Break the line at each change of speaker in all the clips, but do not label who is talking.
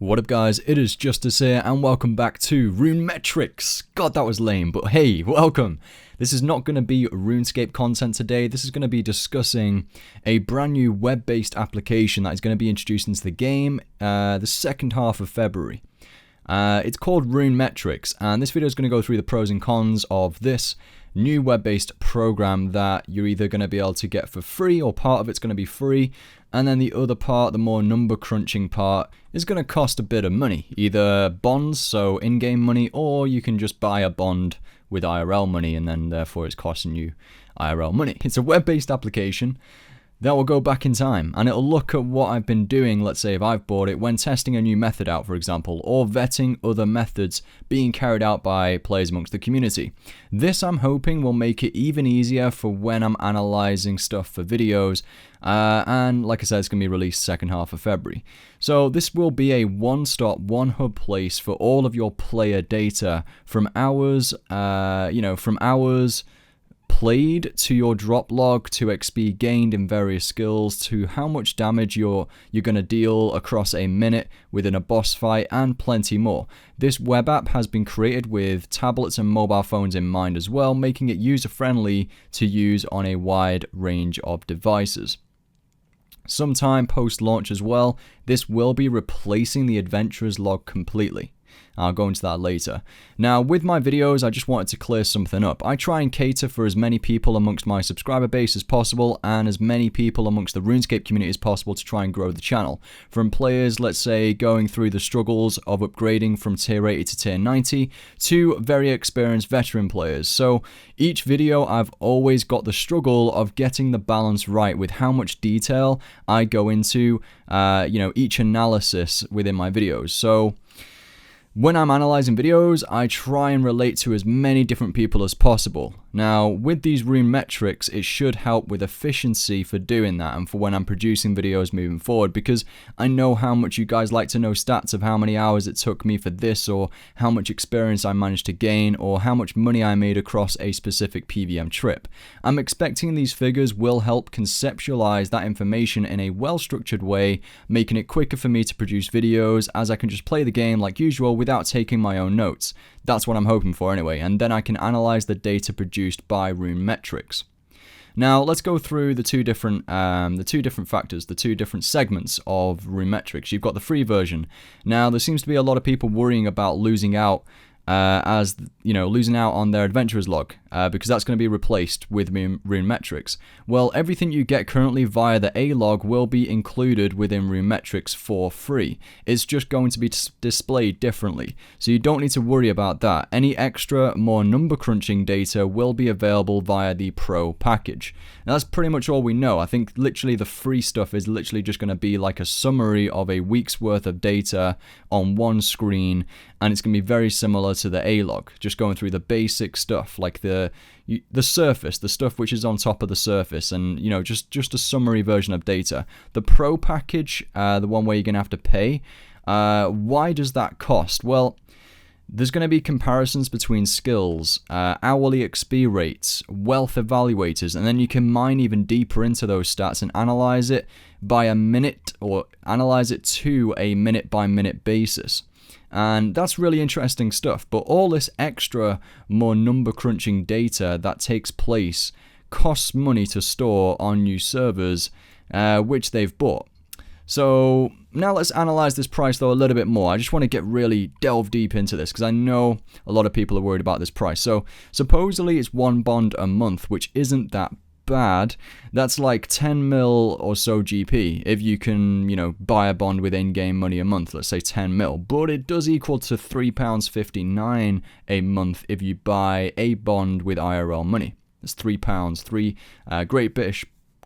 What up guys, it is Justice here and welcome back to RuneMetrics. God, that was lame, but hey, welcome. This is not going to be RuneScape content today. This is going to be discussing a brand new web-based application that is going to be introduced into the game the second half of February. It's called RuneMetrics, and this video is going to go through the pros and cons of this new web-based program that you're either going to be able to get for free, or part of it's going to be free, and then the other part, the more number crunching part, is going to cost a bit of money, either bonds, so in-game money, or you can just buy a bond with IRL money, and then therefore it's costing you IRL money. It's a web-based application that will go back in time, and it'll look at what I've been doing, let's say if I've bought it, when testing a new method out, for example, or vetting other methods being carried out by players amongst the community. This, I'm hoping, will make it even easier for when I'm analyzing stuff for videos, and like I said, it's going to be released second half of February. So this will be a one-stop, one-hub place for all of your player data, from hours, from hours played to your drop log, to XP gained in various skills, to how much damage you're going to deal across a minute within a boss fight, and plenty more. This web app has been created with tablets and mobile phones in mind as well, making it user-friendly to use on a wide range of devices. Sometime post-launch as well, this will be replacing the Adventurer's log completely. I'll go into that later. Now, with my videos, I just wanted to clear something up. I try and cater for as many people amongst my subscriber base as possible, and as many people amongst the RuneScape community as possible to try and grow the channel. From players, let's say, going through the struggles of upgrading from tier 80 to tier 90, to very experienced veteran players. So each video, I've always got the struggle of getting the balance right with how much detail I go into, each analysis within my videos. So when I'm analyzing videos, I try and relate to as many different people as possible. Now, with these RuneMetrics, it should help with efficiency for doing that, and for when I'm producing videos moving forward, because I know how much you guys like to know stats of how many hours it took me for this, or how much experience I managed to gain, or how much money I made across a specific PVM trip. I'm expecting these figures will help conceptualize that information in a well-structured way, making it quicker for me to produce videos, as I can just play the game like usual without taking my own notes. That's what I'm hoping for anyway, and then I can analyze the data produced by RuneMetrics. Now let's go through the two different factors, the two different segments of RuneMetrics. You've got the free version. Now there seems to be a lot of people worrying about losing out losing out on their Adventurer's log, because that's going to be replaced with RuneMetrics. Well, everything you get currently via the A log will be included within RuneMetrics for free. It's just going to be displayed differently, so you don't need to worry about that. Any extra, more number crunching data will be available via the Pro package. Now that's pretty much all we know. I think literally the free stuff is literally just going to be like a summary of a week's worth of data on one screen, and it's going to be very similar to the A log, just going through the basic stuff like the surface, the stuff which is on top of the surface, and just a summary version of data. The Pro package, the one where you're going to have to pay, why does that cost? Well, there's going to be comparisons between skills, hourly XP rates, wealth evaluators, and then you can mine even deeper into those stats and analyze it by a minute, or analyze it to a minute by minute basis. And that's really interesting stuff, but all this extra, more number crunching data that takes place costs money to store on new servers, which they've bought. So now let's analyze this price though a little bit more. I just want to delve deep into this, because I know a lot of people are worried about this price. So supposedly it's one bond a month, which isn't that bad. That's like 10 mil or so GP if you can, buy a bond with in-game money a month, let's say 10 mil. But it does equal to £3.59 a month if you buy a bond with IRL money. That's £3,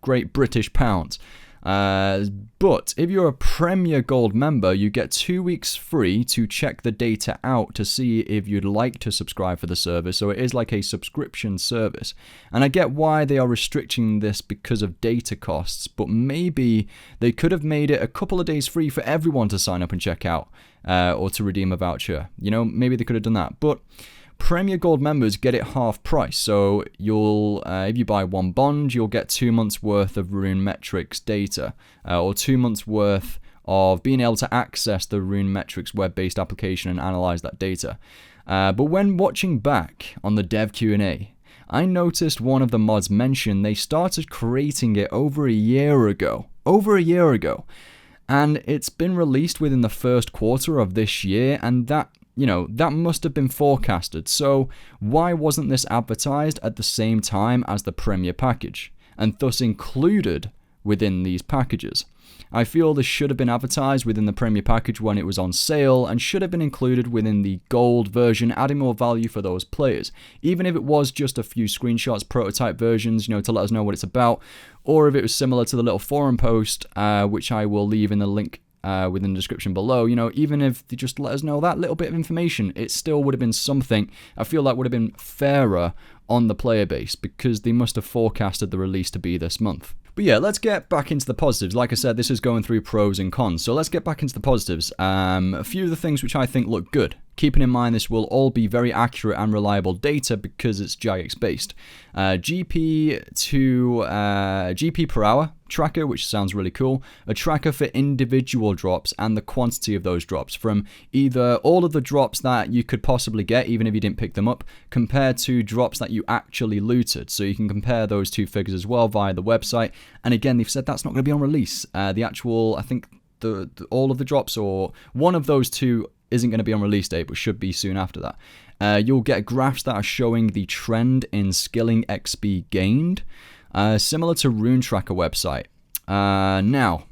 Great British pounds. But if you're a Premier Gold member, you get 2 weeks free to check the data out to see if you'd like to subscribe for the service. So it is like a subscription service. And I get why they are restricting this because of data costs, but maybe they could have made it a couple of days free for everyone to sign up and check out, or to redeem a voucher. Maybe they could have done that. But Premier Gold members get it half price, so you'll if you buy one bond, you'll get 2 months worth of RuneMetrics data, or 2 months worth of being able to access the RuneMetrics web-based application and analyze that data. But when watching back on the dev Q&A, I noticed one of the mods mentioned they started creating it over a year ago. And it's been released within the first quarter of this year, and that must have been forecasted. So why wasn't this advertised at the same time as the Premier package, and thus included within these packages? I feel this should have been advertised within the Premier package when it was on sale, and should have been included within the Gold version, adding more value for those players. Even if it was just a few screenshots, prototype versions, to let us know what it's about, or if it was similar to the little forum post, which I will leave in the link within the description below. Even if they just let us know that little bit of information, it still would have been something. I feel that would have been fairer on the player base, because they must have forecasted the release to be this month. But yeah, let's get back into the positives. Like I said, this is going through pros and cons, so let's get back into the positives. A few of the things which I think look good. Keeping in mind this will all be very accurate and reliable data because it's Jagex based. GP per hour tracker, which sounds really cool. A tracker for individual drops and the quantity of those drops, from either all of the drops that you could possibly get, even if you didn't pick them up, compared to drops that you actually looted. So you can compare those two figures as well via the website. And again, they've said that's not going to be on release. The actual, I think, all of the drops, or one of those two, isn't going to be on release date, but should be soon after that. You'll get graphs that are showing the trend in skilling XP gained, similar to Rune Tracker website. Now,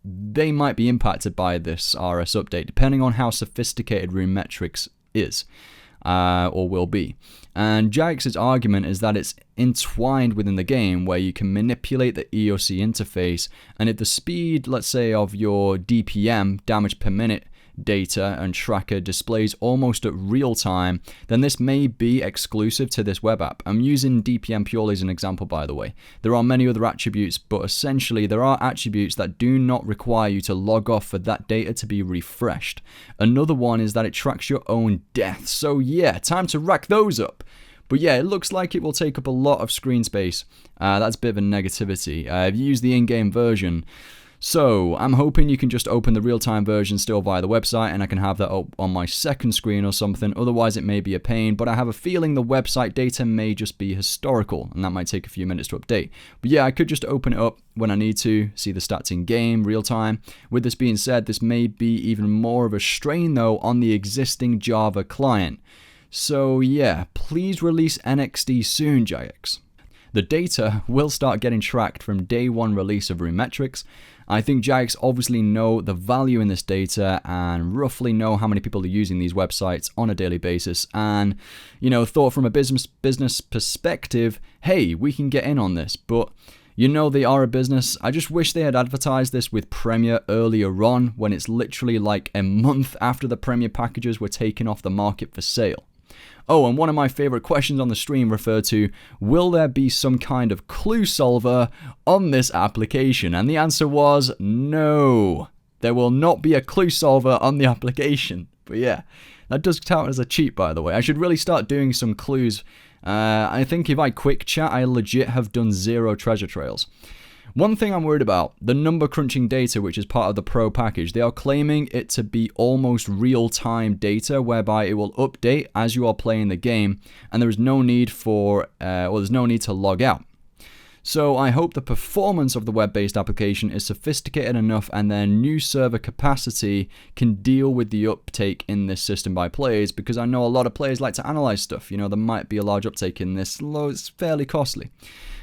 they might be impacted by this RS update, depending on how sophisticated RuneMetrics is, or will be. And Jagex's argument is that it's entwined within the game, where you can manipulate the EOC interface, and if the speed, let's say, of your DPM, damage per minute, data and tracker displays almost at real time, then this may be exclusive to this web app. I'm using DPM purely as an example, by the way. There are many other attributes, but essentially there are attributes that do not require you to log off for that data to be refreshed. Another one is that it tracks your own death. So yeah, time to rack those up. But yeah, it looks like it will take up a lot of screen space. That's a bit of a negativity. If you use the in-game version, so I'm hoping you can just open the real-time version still via the website, and I can have that up on my second screen or something. Otherwise it may be a pain, but I have a feeling the website data may just be historical, and that might take a few minutes to update. But yeah, I could just open it up when I need to see the stats in game, real time. With this being said, this may be even more of a strain though on the existing Java client. So yeah, please release NXD soon, Jagex. The data will start getting tracked from day one release of RuneMetrics. I think Jagex obviously know the value in this data and roughly know how many people are using these websites on a daily basis, and thought from a business perspective, hey, we can get in on this. But they are a business. I just wish they had advertised this with Premier earlier on, when it's literally like a month after the Premier packages were taken off the market for sale. Oh, and one of my favorite questions on the stream referred to, will there be some kind of clue solver on this application? And the answer was no. There will not be a clue solver on the application. But yeah, that does count as a cheat, by the way. I should really start doing some clues. I think if I quick chat, I legit have done 0 treasure trails. One thing I'm worried about, the number crunching data, which is part of the Pro package. They are claiming it to be almost real-time data, whereby it will update as you are playing the game, and there is no need there's no need to log out. So I hope the performance of the web-based application is sophisticated enough, and their new server capacity can deal with the uptake in this system by players, because I know a lot of players like to analyze stuff. There might be a large uptake in this, although it's fairly costly.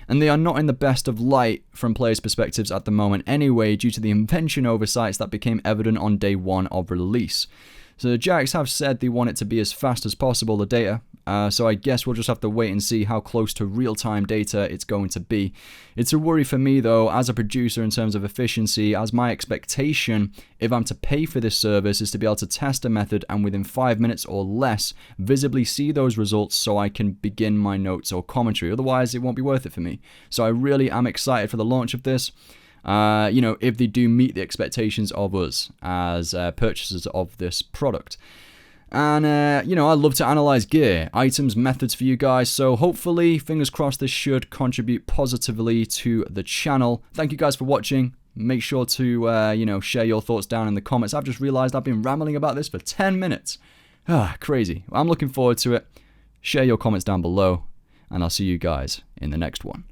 And they are not in the best of light from players' perspectives at the moment anyway, due to the invention oversights that became evident on day one of release. So the Jagex have said they want it to be as fast as possible, the data. So I guess we'll just have to wait and see how close to real-time data it's going to be. It's a worry for me though, as a producer, in terms of efficiency, as my expectation, if I'm to pay for this service, is to be able to test a method and within 5 minutes or less visibly see those results, so I can begin my notes or commentary. Otherwise it won't be worth it for me. So I really am excited for the launch of this. If they do meet the expectations of us as purchasers of this product. And, I love to analyze gear, items, methods for you guys, so hopefully, fingers crossed, this should contribute positively to the channel. Thank you guys for watching. Make sure to, share your thoughts down in the comments. I've just realized I've been rambling about this for 10 minutes. Crazy. I'm looking forward to it. Share your comments down below, and I'll see you guys in the next one.